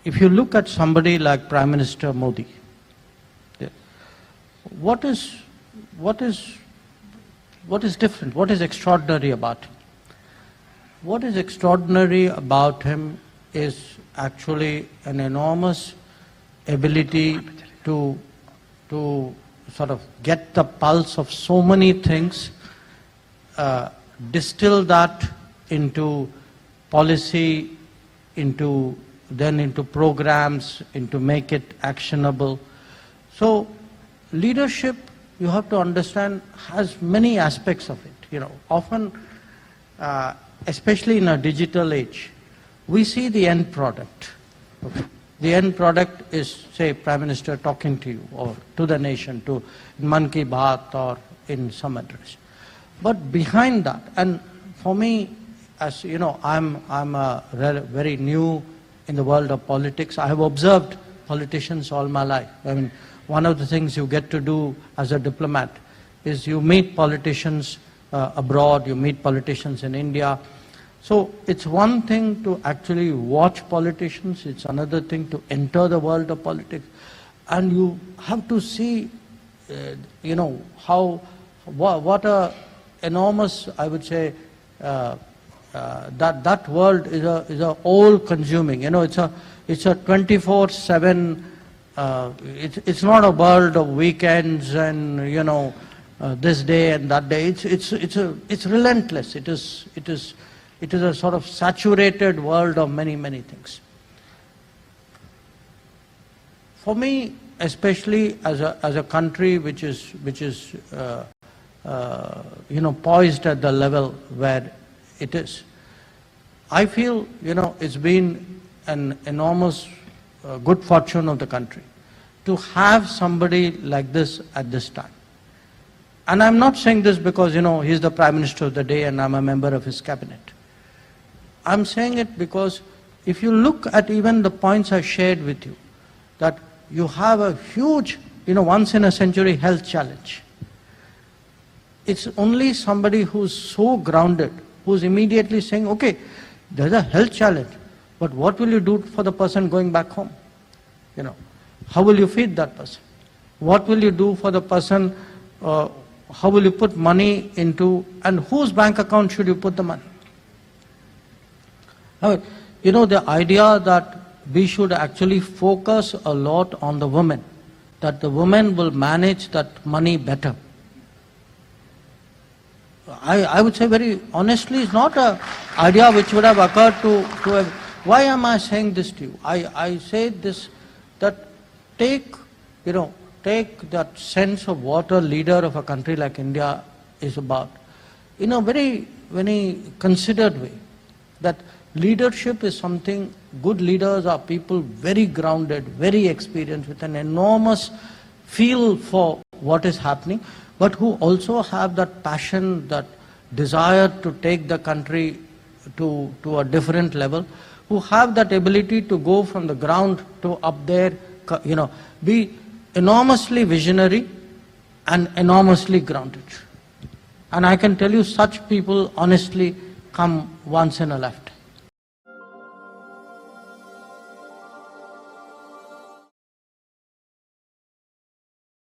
if you look at somebody like Prime Minister Modi, what is different? What is extraordinary about him? What is extraordinary about him is actually an enormous ability to sort of get the pulse of so many things, distill that into policy, into programs, into make it actionable. So leadership, you have to understand, has many aspects of it. Often, especially in a digital age, we see the end product. Okay. The end product is, say, Prime Minister talking to you or to the nation, in Man Ki Baat or in some address. But behind that, and for me, as you know, I'm very new in the world of politics. I have observed politicians all my life. I mean, one of the things you get to do as a diplomat is you meet politicians abroad, you meet politicians in India. So it's one thing to actually watch politicians, it's another thing to enter the world of politics. And you have to see, what a enormous, I would say, that world is a all-consuming. It's a 24/7. It's not a world of weekends and this day and that day. It's relentless. It is a sort of saturated world of many things. For me, especially as a country which is poised at the level where it is, I feel it's been an enormous good fortune of the country to have somebody like this at this time. And I'm not saying this because he's the Prime Minister of the day and I'm a member of his cabinet. I'm saying it because if you look at even the points I shared with you, that you have a huge, once in a century health challenge. It's only somebody who's so grounded, who's immediately saying, okay, there's a health challenge, but what will you do for the person going back home? How will you feed that person? What will you do for the person? How will you put money into, and whose bank account should you put the money? The idea that we should actually focus a lot on the women, that the women will manage that money better. I would say very honestly, it's not an idea which would have occurred to why am I saying this to you? I say this, that take that sense of what a leader of a country like India is about in a very considered way. That leadership is something, good leaders are people very grounded, very experienced, with an enormous feel for what is happening, but who also have that passion, that desire to take the country to a different level, who have that ability to go from the ground to up there, be enormously visionary and enormously grounded. And I can tell you such people honestly come once in a lifetime.